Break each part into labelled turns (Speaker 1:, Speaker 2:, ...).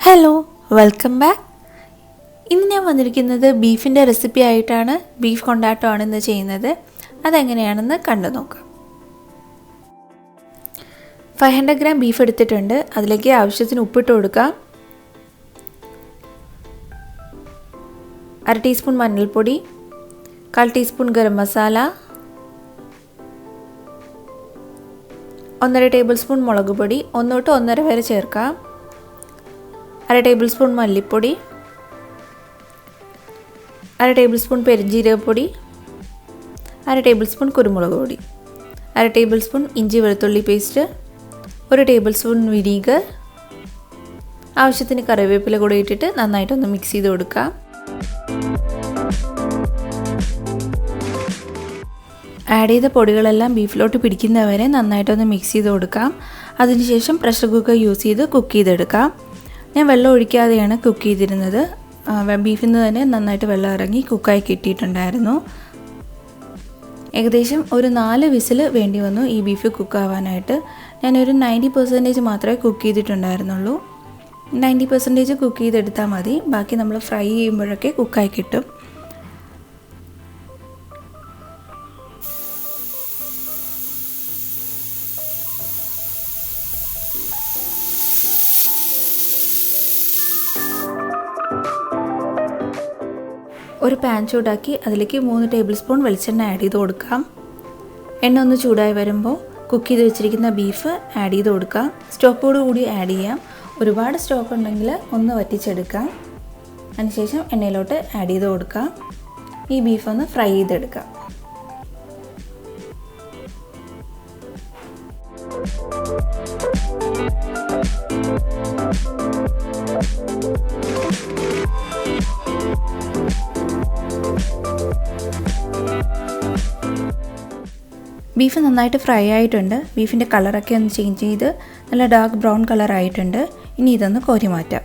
Speaker 1: Hello, welcome back. ഇന്ന് ഞാൻ വന്നിരിക്കുന്നത് ബീഫിൻ്റെ റെസിപ്പി ആയിട്ടാണ്. ബീഫ് കൊണ്ടാട്ടമാണ് ഇന്ന് ചെയ്യുന്നത്. അതെങ്ങനെയാണെന്ന് കണ്ടു നോക്കാം. 500 ഗ്രാം ബീഫ് എടുത്തിട്ടുണ്ട്. അതിലേക്ക് ആവശ്യത്തിന് ഉപ്പിട്ട് കൊടുക്കാം. 1/2 ടീസ്പൂൺ മഞ്ഞൾപ്പൊടി, 1/4 teaspoon garam masala, 1.5 table spoon മുളക് പൊടി, 1 തൊട്ട് 1.5 വരെ ചേർക്കാം. 1/2 ടേബിൾ സ്പൂൺ മല്ലിപ്പൊടി, 1/2 ടേബിൾ സ്പൂൺ പെരുംജീരകപ്പൊടി, 1/2 ടേബിൾ സ്പൂൺ കുരുമുളക് പൊടി, 1/2 ടേബിൾ സ്പൂൺ ഇഞ്ചി വെളുത്തുള്ളി പേസ്റ്റ്, 1 ടേബിൾ സ്പൂൺ വിനീഗർ, ആവശ്യത്തിന് കറിവേപ്പില കൂടെ ഇട്ടിട്ട് നന്നായിട്ടൊന്ന് മിക്സ് ചെയ്ത് കൊടുക്കാം. ആഡ് ചെയ്ത പൊടികളെല്ലാം ബീഫിലോട്ട് പിടിക്കുന്നവരെ നന്നായിട്ടൊന്ന് മിക്സ് ചെയ്ത് കൊടുക്കാം. അതിനുശേഷം പ്രഷർ കുക്കർ യൂസ് ചെയ്ത് കുക്ക് ചെയ്തെടുക്കാം. ഞാൻ വെള്ളം ഒഴിക്കാതെയാണ് കുക്ക് ചെയ്തിരുന്നത്. ബീഫിൽ നിന്ന് തന്നെ നന്നായിട്ട് വെള്ളം ഇറങ്ങി കുക്കായി കിട്ടിയിട്ടുണ്ടായിരുന്നു. ഏകദേശം ഒരു 4 വിസിൽ വേണ്ടി വന്നു ഈ ബീഫ് കുക്കാവാനായിട്ട്. ഞാനൊരു 90% മാത്രമേ കുക്ക് ചെയ്തിട്ടുണ്ടായിരുന്നുള്ളൂ. 90% കുക്ക് ചെയ്തെടുത്താൽ മതി. ബാക്കി നമ്മൾ ഫ്രൈ ചെയ്യുമ്പോഴൊക്കെ കുക്കായി കിട്ടും. ഒരു പാൻ ചൂടാക്കി അതിലേക്ക് 3 ടേബിൾ സ്പൂൺ വെളിച്ചെണ്ണ ആഡ് ചെയ്ത് കൊടുക്കാം. എണ്ണ ഒന്ന് ചൂടായി വരുമ്പോൾ കുക്ക് ചെയ്ത് വെച്ചിരിക്കുന്ന ബീഫ് ആഡ് ചെയ്ത് കൊടുക്കാം. സ്റ്റോക്കോട് കൂടി ആഡ് ചെയ്യാം. ഒരുപാട് സ്റ്റോക്ക് ഉണ്ടെങ്കിൽ ഒന്ന് വറ്റിച്ചെടുക്കാം. അതിനുശേഷം എണ്ണയിലോട്ട് ആഡ് ചെയ്ത് കൊടുക്കാം. ഈ ബീഫ് ഒന്ന് ഫ്രൈ ചെയ്തെടുക്കാം. ബീഫ് നന്നായിട്ട് ഫ്രൈ ആയിട്ടുണ്ട്. ബീഫിൻ്റെ കളറൊക്കെ ഒന്ന് ചേഞ്ച് ചെയ്ത് നല്ല ഡാർക്ക് ബ്രൗൺ കളർ ആയിട്ടുണ്ട്. ഇനി ഇതൊന്ന് കോരി മാറ്റാം.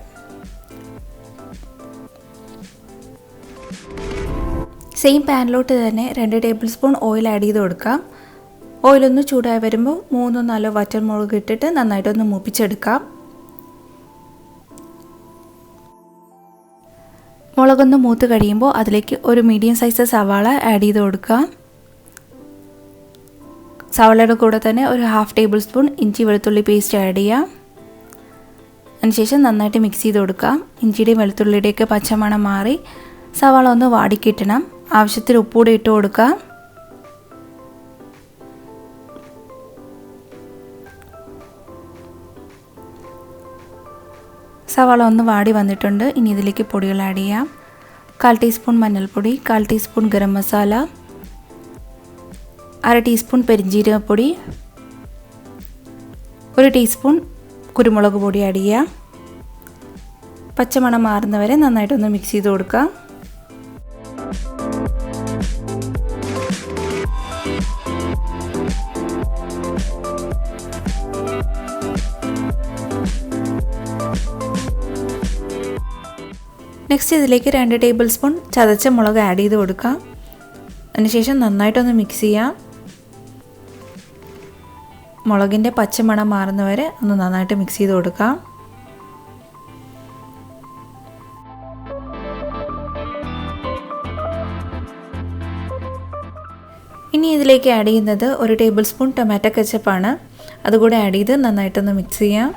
Speaker 1: സെയിം പാനിലോട്ട് തന്നെ 2 ടേബിൾ സ്പൂൺ ഓയിൽ ആഡ് ചെയ്ത് കൊടുക്കാം. ഓയിലൊന്ന് ചൂടായി വരുമ്പോൾ 3-4 വറ്റൽമുളക് ഇട്ടിട്ട് നന്നായിട്ടൊന്ന് മൂപ്പിച്ചെടുക്കാം. മുളകൊന്ന് മൂത്ത് കഴിയുമ്പോൾ അതിലേക്ക് ഒരു മീഡിയം സൈസ് സവാള ആഡ് ചെയ്ത് കൊടുക്കാം. സവാളയുടെ കൂടെ തന്നെ ഒരു 1/2 ടേബിൾ സ്പൂൺ ഇഞ്ചി വെളുത്തുള്ളി പേസ്റ്റ് ആഡ് ചെയ്യാം. അതിനുശേഷം നന്നായിട്ട് മിക്സ് ചെയ്ത് കൊടുക്കാം. ഇഞ്ചിയുടെയും വെളുത്തുള്ളിയുടെയൊക്കെ പച്ചമണം മാറി സവാള ഒന്ന് വാടിക്കിട്ടണം. ആവശ്യത്തിന് ഉപ്പൂടെ ഇട്ട് കൊടുക്കാം. സവാള ഒന്ന് വാടി വന്നിട്ടുണ്ട്. ഇനി ഇതിലേക്ക് പൊടികൾ ആഡ് ചെയ്യാം. 1/4 ടീസ്പൂൺ മഞ്ഞൾപ്പൊടി, 1/4 ടീസ്പൂൺ ഗരം മസാല, 1/2 ടീസ്പൂൺ പെരുംജീരകപ്പൊടി, 1 ടീസ്പൂൺ കുരുമുളക് പൊടി ആഡ് ചെയ്യാം. പച്ചമണം മാറുന്നവരെ നന്നായിട്ടൊന്ന് മിക്സ് ചെയ്ത് കൊടുക്കാം. നെക്സ്റ്റ് ഇതിലേക്ക് 2 ടേബിൾ സ്പൂൺ ചതച്ച മുളക് ആഡ് ചെയ്ത് കൊടുക്കാം. അതിനുശേഷം നന്നായിട്ടൊന്ന് മിക്സ് ചെയ്യാം. മുളകിൻ്റെ പച്ചമണം മാറുന്നവരെ ഒന്ന് നന്നായിട്ട് മിക്സ് ചെയ്ത് കൊടുക്കാം. ഇനി ഇതിലേക്ക് ആഡ് ചെയ്യുന്നത് 1 ടേബിൾ സ്പൂൺ ടൊമാറ്റോ കെച്ചപ്പാണ്. അതുകൂടെ ആഡ് ചെയ്ത് നന്നായിട്ടൊന്ന് മിക്സ് ചെയ്യാം.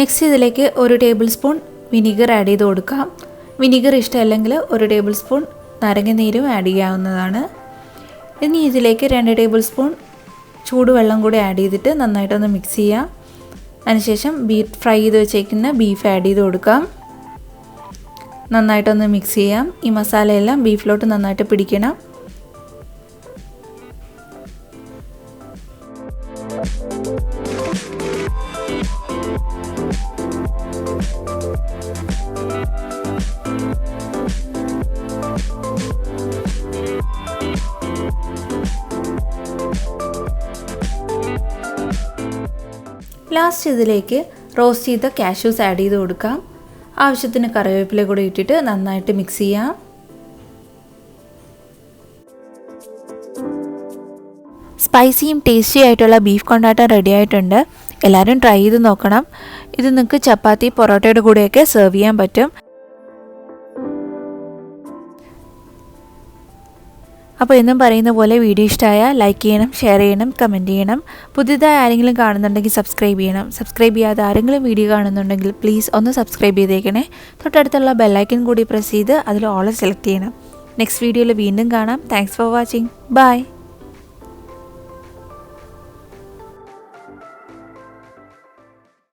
Speaker 1: നെക്സ്റ്റ് ഇതിലേക്ക് 1 ടേബിൾ സ്പൂൺ വിനീഗർ ആഡ് ചെയ്ത് കൊടുക്കാം. വിനീഗർ ഇഷ്ടമല്ലെങ്കിൽ 1 ടേബിൾ സ്പൂൺ നാരങ്ങനീരും ആഡ് ചെയ്യാവുന്നതാണ്. ഇനി ഇതിലേക്ക് 2 ടേബിൾ സ്പൂൺ ചൂടുവെള്ളം കൂടി ആഡ് ചെയ്തിട്ട് നന്നായിട്ടൊന്ന് മിക്സ് ചെയ്യാം. അതിനുശേഷം ഫ്രൈ ചെയ്ത് വെച്ചേക്കുന്ന ബീഫ് ആഡ് ചെയ്ത് കൊടുക്കാം. നന്നായിട്ടൊന്ന് മിക്സ് ചെയ്യാം. ഈ മസാലയെല്ലാം ബീഫിലോട്ട് നന്നായിട്ട് പിടിക്കണം. ലാസ്റ്റ് ഇതിലേക്ക് റോസ്റ്റ് ചെയ്ത കാഷ്യൂസ് ആഡ് ചെയ്ത് കൊടുക്കാം. ആവശ്യത്തിന് കറിവേപ്പില കൂടി ഇട്ടിട്ട് നന്നായിട്ട് മിക്സ് ചെയ്യാം. സ്പൈസിയും ടേസ്റ്റി ആയിട്ടുള്ള ബീഫ് കൊണ്ടാട്ടം റെഡി ആയിട്ടുണ്ട്. എല്ലാവരും ട്രൈ ചെയ്ത് നോക്കണം. ഇത് നിങ്ങൾക്ക് ചപ്പാത്തി പൊറോട്ടയുടെ കൂടെയൊക്കെ സെർവ് ചെയ്യാൻ പറ്റും. അപ്പോൾ എന്നും പറയുന്ന പോലെ വീഡിയോ ഇഷ്ടമായാൽ ലൈക്ക് ചെയ്യണം, ഷെയർ ചെയ്യണം, കമൻറ്റ് ചെയ്യണം. പുതിയതായി ആരെങ്കിലും കാണുന്നുണ്ടെങ്കിൽ സബ്സ്ക്രൈബ് ചെയ്യണം. സബ്സ്ക്രൈബ് ചെയ്യാതെ ആരെങ്കിലും വീഡിയോ കാണുന്നുണ്ടെങ്കിൽ പ്ലീസ് ഒന്ന് സബ്സ്ക്രൈബ് ചെയ്തേക്കണേ. തൊട്ടടുത്തുള്ള ബെല്ലൈക്കൻ കൂടി പ്രസ് ചെയ്ത് അതിൽ ഓൾ സെലക്ട് ചെയ്യണം. നെക്സ്റ്റ് വീഡിയോയിൽ വീണ്ടും കാണാം. Thanks for watching. ബൈ.